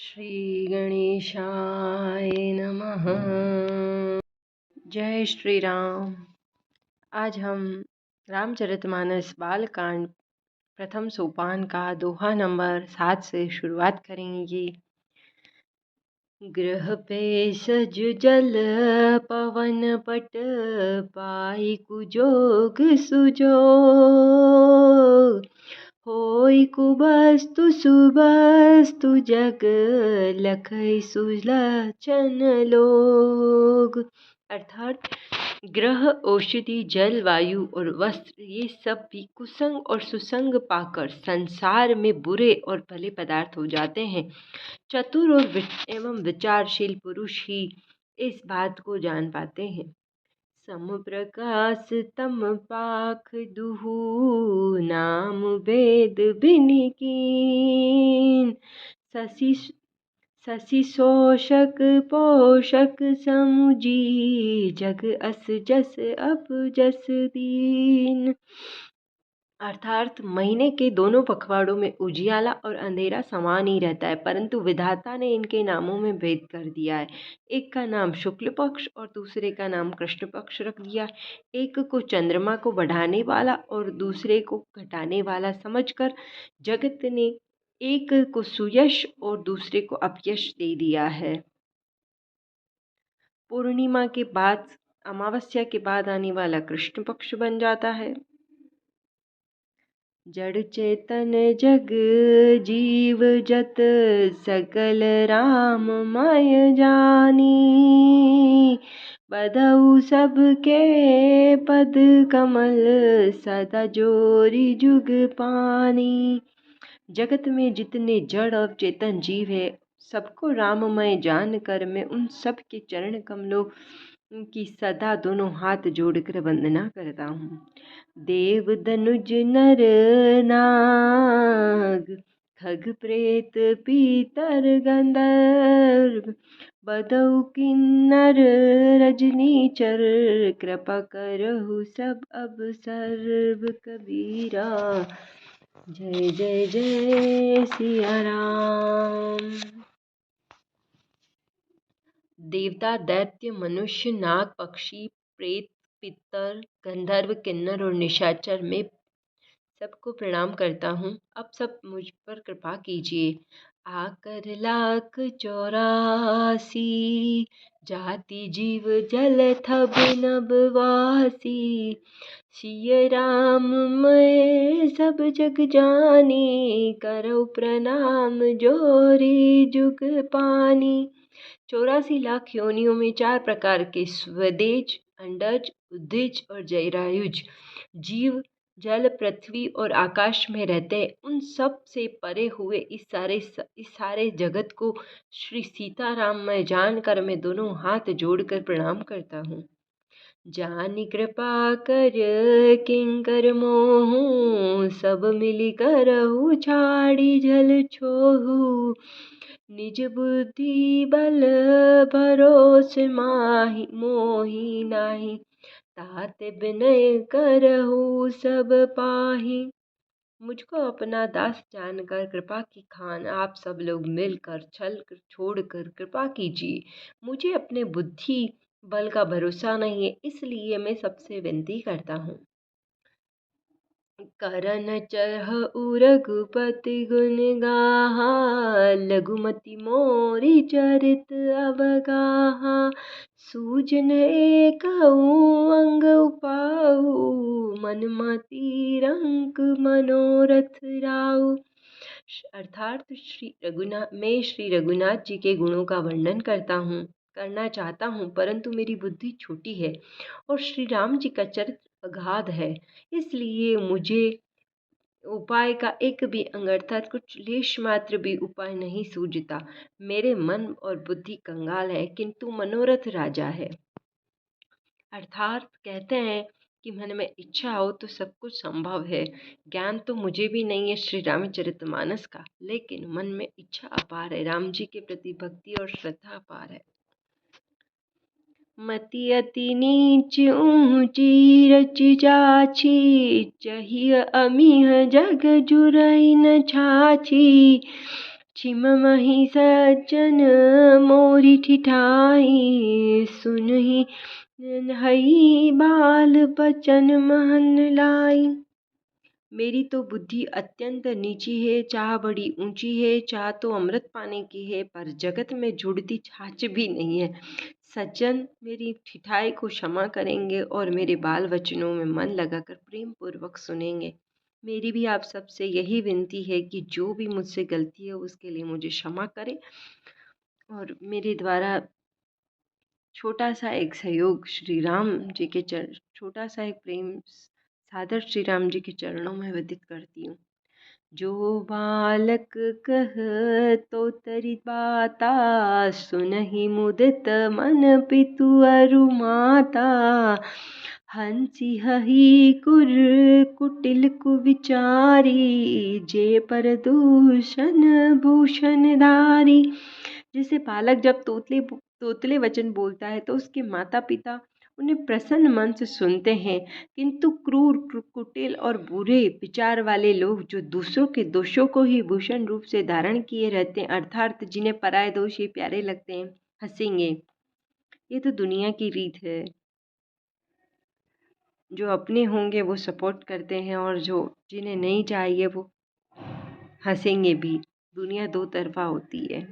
श्री गणेशाय नमः। जय श्री राम। आज हम रामचरितमानस बालकांड प्रथम सोपान का दोहा नंबर 7 से शुरुआत करेंगे। ग्रह पे सज जल पवन पट पाई कुजोग सुजोग होई कुबस्तु सुबस्तु जग लखई सुलक्षण लोग। अर्थात ग्रह, औषधि, जल, वायु और वस्त्र ये सब भी कुसंग और सुसंग पाकर संसार में बुरे और भले पदार्थ हो जाते हैं। चतुर और एवं विचारशील पुरुष ही इस बात को जान पाते हैं। सम प्रकाश तम पाख दुहु नाम वेद बिनिकीन शशि शोषक पोषक समुजी जग अस जस अप जस दीन। अर्थात महीने के दोनों पखवाड़ों में उजियाला और अंधेरा समान ही रहता है, परंतु विधाता ने इनके नामों में भेद कर दिया है। एक का नाम शुक्ल पक्ष और दूसरे का नाम कृष्ण पक्ष रख दिया। एक को चंद्रमा को बढ़ाने वाला और दूसरे को घटाने वाला समझकर जगत ने एक को सुयश और दूसरे को अपयश दे दिया है। पूर्णिमा के बाद अमावस्या के बाद आने वाला कृष्ण पक्ष बन जाता है। जड़ चेतन जग जीव जत सकल राम माय जानी बदऊ सबके पद कमल सदा जोरी जुग पानी। जगत में जितने जड़ और चेतन जीव है सबको राममय जानकर मैं उन सब के चरण कमलों की सदा दोनों हाथ जोड़कर वंदना करता हूँ। देव धनुज नर नाग खग प्रेत पीतर गंधर्व बदऊ किन्नर रजनीचर कृपा करहु सब अब सर्व कबीरा। जय जय जय सिया राम। देवता, दैत्य, मनुष्य, नाग, पक्षी, प्रेत, पितर, गंधर्व, किन्नर और निशाचर में सबको प्रणाम करता हूँ। अब सब मुझ पर कृपा कीजिए। आकर 184 जाति जीव जल थब नभवासी सिय राम मैं सब जग जानी करो प्रणाम जोरी जुग पानी। 84 लाख योनियों में 4 प्रकार के स्वदेज, अंडज, उद्भिज और जरायुज जीव जल, पृथ्वी और आकाश में रहते हैं। उन सब से परे हुए इस सारे जगत को श्री सीताराम मैं जानकर मैं दोनों हाथ जोड़कर प्रणाम करता हूँ। जानी कृपा कर किंकर मोहू सब मिली करहु छाड़ी जल छोहू निज बुद्धि बल भरोस माही मोही नाही तात विनय करहु सब पाही। मुझको अपना दास जानकर कृपा की खान आप सब लोग मिलकर छल छोड़कर कृपा कीजिए। मुझे अपने बुद्धि बल का भरोसा नहीं है, इसलिए मैं सबसे विनती करता हूँ। करन चहु रघुपति गुण गाहा लघुमति मोरी चरित अवगाहा सूजन एकहु अंग उपाऊ मन मति रंक मनोरथ राऊ। अर्थात मैं श्री रघुनाथ जी के गुणों का वर्णन करना चाहता हूँ, परंतु मेरी बुद्धि छोटी है और श्री राम जी का चरित्र अगाध है, इसलिए मुझे उपाय का एक भी अंग अर्थात कुछ लेश मात्र भी उपाय नहीं सूझता। मेरे मन और बुद्धि कंगाल है किंतु मनोरथ राजा है। अर्थात कहते हैं कि मन में इच्छा हो तो सब कुछ संभव है। ज्ञान तो मुझे भी नहीं है श्री रामचरितमानस का, लेकिन मन में इच्छा अपार है। राम जी के प्रति भक्ति और श्रद्धा अपार है। मति अति नीच ऊँची रचि जाछि चाहिए अमीह जग जुरई न छाछि छिममहि सज्जन मोरी ठिठाई, सुनहि हई बाल बचन महन लाई। मेरी तो बुद्धि अत्यंत नीची है, चाह बड़ी ऊंची है, चाह तो अमृत पाने की है, पर जगत में जुड़ती छाछ भी नहीं है। सज्जन मेरी ठिठाई को क्षमा करेंगे और मेरे बाल वचनों में मन लगाकर प्रेम पूर्वक सुनेंगे। मेरी भी आप सबसे यही विनती है कि जो भी मुझसे गलती है उसके लिए मुझे क्षमा करें और मेरे द्वारा छोटा सा एक सहयोग श्री राम जी के छोटा सा एक प्रेम सादर श्री राम जी के चरणों में विदित करती हूँ। जो बालक कह तो तरि बाता, सुनहि मुदित मन पितु अरु माता। हंसी हही कुर कुटिल कुविचारी, जे पर दूषण भूषण धारी। जैसे बालक जब तोतले वचन बोलता है तो उसके माता पिता उन्हें प्रसन्न मन से सुनते हैं, किंतु क्रूर कुटिल और बुरे विचार वाले लोग जो दूसरों के दोषों को ही भूषण रूप से धारण किए रहते हैं, अर्थात जिन्हें पराये दोष ही प्यारे लगते हैं, हंसेंगे। ये तो दुनिया की रीत है। जो अपने होंगे वो सपोर्ट करते हैं और जो जिन्हें नहीं चाहिए वो हंसेंगे भी। दुनिया दो तरफा होती है।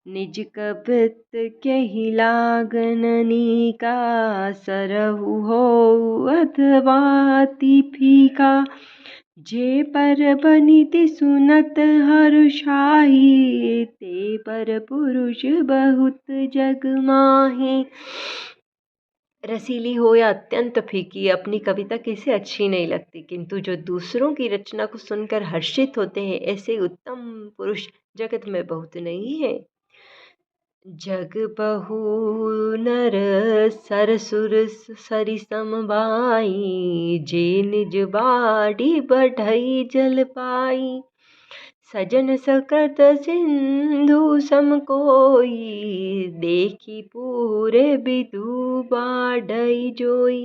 निज कपित कहि लागन नीका, सरहु हो अथवा अति फीका। जे पर बनिति सुनत हर्षाहि, ते पर पुरुष बहुत जग माहि। रसीली हो या अत्यंत फीकी, अपनी कविता किसे अच्छी नहीं लगती, किंतु जो दूसरों की रचना को सुनकर हर्षित होते हैं, ऐसे उत्तम पुरुष जगत में बहुत नहीं है। जग बहु नर सरसुर सरि समबाई, जे निज बाड़ी बढ़ई जल पाई। सजन सकृत सिंधु सम कोई, देखी पूरे बिधु बाढ़ई जोई।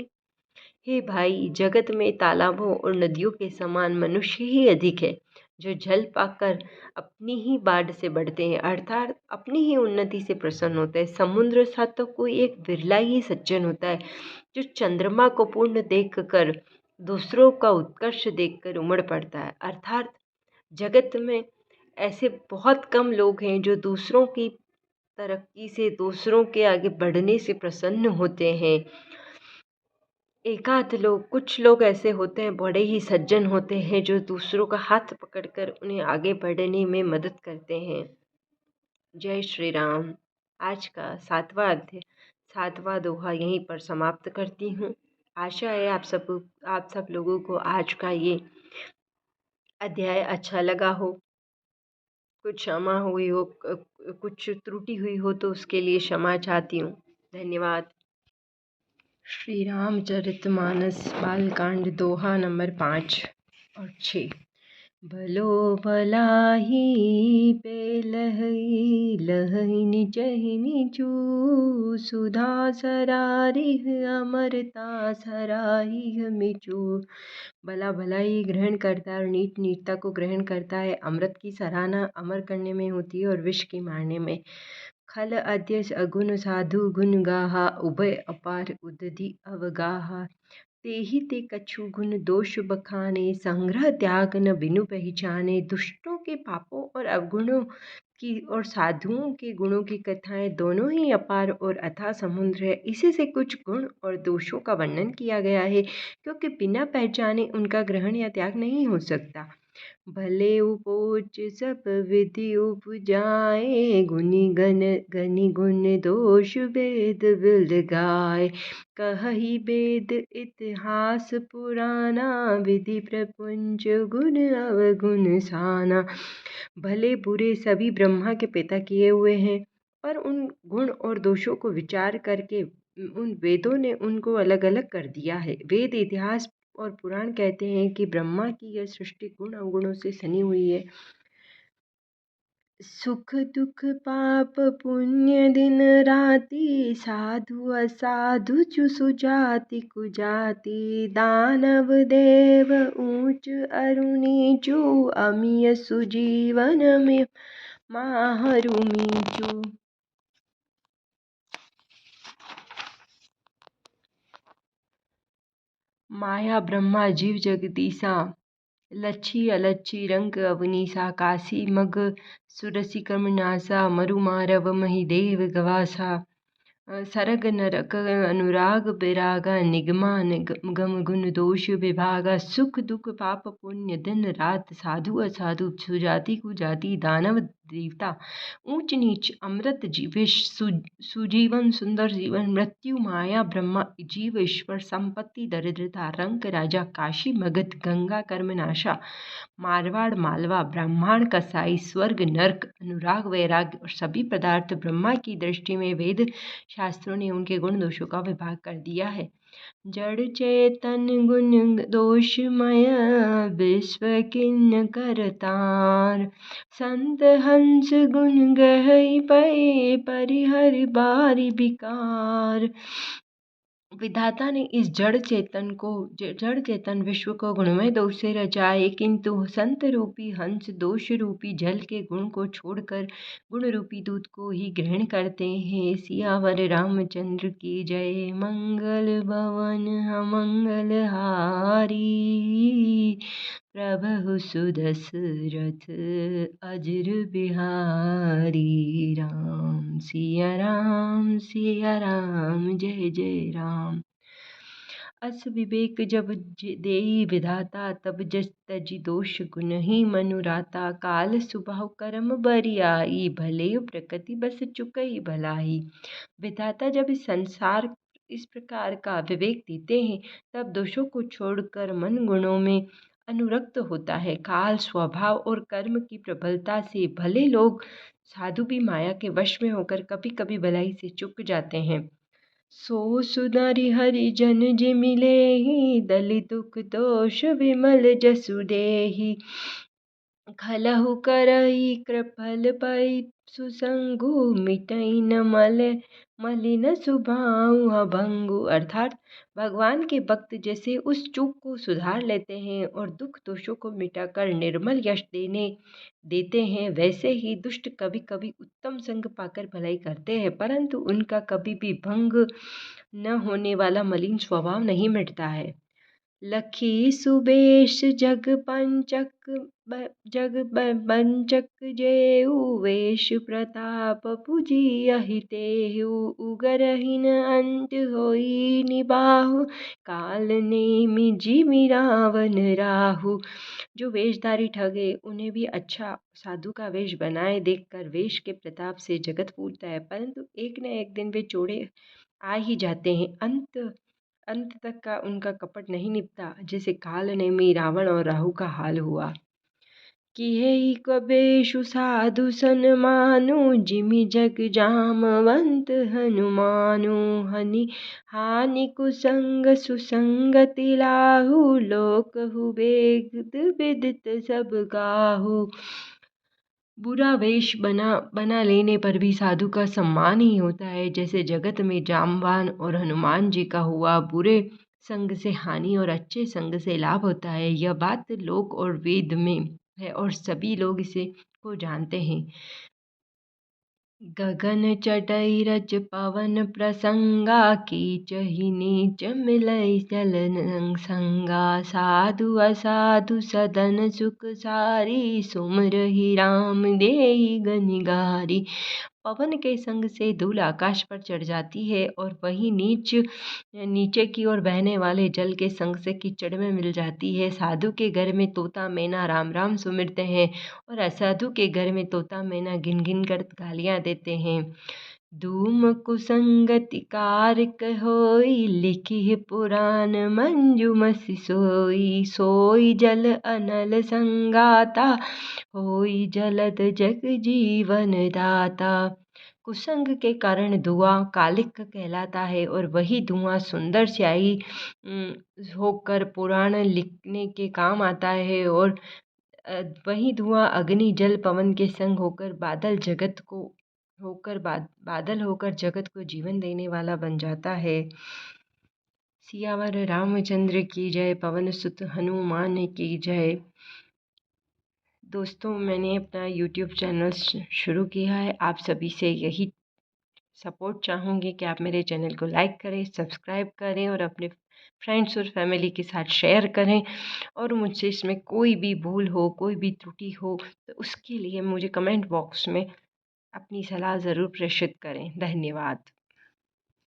हे भाई, जगत में तालाबों और नदियों के समान मनुष्य ही अधिक है, जो जल पाकर अपनी ही बाढ़ से बढ़ते हैं, अर्थात अपनी ही उन्नति से प्रसन्न होते हैं। समुद्र सा तो कोई एक बिरला ही सज्जन होता है, जो चंद्रमा को पूर्ण देखकर दूसरों का उत्कर्ष देखकर उमड़ पड़ता है। अर्थात जगत में ऐसे बहुत कम लोग हैं जो दूसरों की तरक्की से, दूसरों के आगे बढ़ने से प्रसन्न होते हैं। एकाध लोग, कुछ लोग ऐसे होते हैं, बड़े ही सज्जन होते हैं, जो दूसरों का हाथ पकड़कर उन्हें आगे बढ़ने में मदद करते हैं। जय श्री राम। आज का 7वां दोहा यहीं पर समाप्त करती हूँ। आशा है आप सब लोगों को आज का ये अध्याय अच्छा लगा हो। कुछ क्षमा हुई हो, कुछ त्रुटि हुई हो तो उसके लिए क्षमा चाहती हूँ। धन्यवाद। श्री रामचरितमानस बालकांड दोहा नंबर 5 और 6। भलो भलाही पे लहई, लहई निजहि निजू। सुधा सरारिह अमरता, सराहिह मिचू। भला भलाई ग्रहण करता है और नीच नीचता को ग्रहण करता है। अमृत की सराहना अमर करने में होती है और विष की मारने में। खल अध्यक्ष अगुण साधु गुण गाहा, उभय अपार उदधि अवगाहा। तेहि ते कछु गुण दोष बखाने, संग्रह त्याग न बिनु पहचाने। दुष्टों के पापों और अवगुणों की और साधुओं के गुणों की कथाएं दोनों ही अपार और अथाह समुद्र है। इसी से कुछ गुण और दोषों का वर्णन किया गया है, क्योंकि बिना पहचाने उनका ग्रहण या त्याग नहीं हो सकता। भले उपोच सब विधि उपजाए, गुनि गनि गुण दोष वेद विद गाय। कहहि वेद इतिहास पुराना, विधि प्रपंच गुण अवगुण साना। भले बुरे सभी ब्रह्मा के पिता किए हुए हैं, पर उन गुण और दोषों को विचार करके उन वेदों ने उनको अलग अलग कर दिया है। वेद, इतिहास और पुराण कहते हैं कि ब्रह्मा की यह सृष्टि गुण अवगुणों से सनी हुई है। सुख दुख पाप पुण्य दिन राति, साधु असाधु चु सुजाति कुजाति, दानव देव ऊंच अरु नीचु, अमिय सुजीवन में माहरू मीचु। माया ब्रह्मा जीव जगदीसा, लच्छी अलच्छी रंग अवनीसा, काशी मग सुरसी कर्मनासा, मरु मारव मही देव गवासा, सरग नरक अनुराग बिरागा, निगमा निगम गुण दोष विभागा, सुख दुख पाप पुण्य दिन रात, साधु असाधु सुजाति कुजाति, दानव देवता ऊंच नीच, अमृत विष सुजीवन सुंदर जीवन, मृत्यु माया ब्रह्मा जीव ईश्वर, संपत्ति दरिद्रता, रंक राजा, काशी मगध गंगा कर्मनाशा, मारवाड़ मालवा, ब्राह्मण कसाई, स्वर्ग नर्क, अनुराग वैराग्य और सभी पदार्थ ब्रह्मा की दृष्टि में वेद शास्त्रों ने उनके गुण दोषों का विभाग कर दिया है। जड़ चेतन गुण दोषमय, विश्व किन्न करतार, संत हंस गुण गहई पै, परिहर बारी विकार। विधाता ने इस जड़ चेतन विश्व को गुणमय दोष से रचाए, किंतु संत रूपी हंस दोष रूपी जल के गुण को छोड़कर गुण रूपी दूध को ही ग्रहण करते हैं। सियावर रामचंद्र की जय, मंगल भवन मंगल हारी, प्रभु सुदशरथ अजर बिहारी, राम सिया राम जय जय राम। अस विवेक जब देई विधाता, तब जस तजी दोष गुण ही मनुराता, काल सुभाव कर्म बरियाई, भले प्रकृति बस चुकई भलाई। विधाता जब इस प्रकार का विवेक देते हैं, तब दोषों को छोड़कर मन गुणों में अनुरक्त होता है। काल स्वभाव और कर्म की प्रबलता से भले लोग साधु भी माया के वश में होकर कभी कभी भलाई से चूक जाते हैं। सो सुनारी हरि जन जे मिले ही, दलित दुख दोष विमल जसु देहि, खलहु करई कृपल पै सुसंगु, मिटई न मलिन सुभाऊ अभंगु। अर्थात भगवान के भक्त जैसे उस चूक को सुधार लेते हैं और दुख दोषों को मिटाकर निर्मल यश देते हैं, वैसे ही दुष्ट कभी कभी उत्तम संग पाकर भलाई करते हैं, परंतु उनका कभी भी भंग न होने वाला मलिन स्वभाव नहीं मिटता है। लखी सुबेश जग बंचक जेऊ, वेश प्रताप पुजी अहितेहु, उगरहिन अंत होई निबाहु, काल नेमि जिमि रावण राहु। जो वेशधारी ठग है, उन्हें भी अच्छा साधु का वेश बनाए देखकर वेश के प्रताप से जगत पूजता है, परंतु एक न एक दिन वे चोरे आ ही जाते हैं। अंत तक का उनका कपट नहीं निपटा, जैसे काल नेमि रावण और राहु का हाल हुआ। किहेई कबेशु साधु सन्मानु, जिमि जग जामवंत हनुमानु, हानि कुसंग सुसंगति लाहु, लोकहु वेद विदित सब गाहु। बुरा वेश बना लेने पर भी साधु का सम्मान ही होता है, जैसे जगत में जामवान और हनुमान जी का हुआ। बुरे संग से हानि और अच्छे संग से लाभ होता है, यह बात लोक और वेद में है और सभी लोग इसे को जानते हैं। गगन चटई रच पवन प्रसंगा, कीचहि नीच मिलई चलन संगा, साधु असाधु सदन सुख सारी, सुमरहि राम देहि गनिगारी। पवन के संग से धूल आकाश पर चढ़ जाती है और वही नीचे की ओर बहने वाले जल के संग से कीचड़ में मिल जाती है। साधु के घर में तोता मैना राम राम सुमिरते हैं और असाधु के घर में तोता मैना गिन गिन कर गालियां देते हैं। धूम कुसंगति कारक होई, लिखि पुराण मंजुमसि सोई, सोई जल अनल संगाता, होई जलद जग जीवन दाता। कुसंग के कारण धुआं कालिक कहलाता है और वही धुआं सुंदर स्याही होकर पुराण लिखने के काम आता है और वही धुआं अग्नि जल पवन के संग होकर बादल होकर जगत को जीवन देने वाला बन जाता है। सियावर रामचंद्र की जय, पवन सुत हनुमान की जय। दोस्तों, मैंने अपना यूट्यूब चैनल शुरू किया है। आप सभी से यही सपोर्ट चाहूँगी कि आप मेरे चैनल को लाइक करें, सब्सक्राइब करें और अपने फ्रेंड्स और फैमिली के साथ शेयर करें। और मुझसे इसमें कोई भी भूल हो, कोई भी त्रुटि हो, तो उसके लिए मुझे कमेंट बॉक्स में अपनी सलाह ज़रूर प्रेषित करें। धन्यवाद।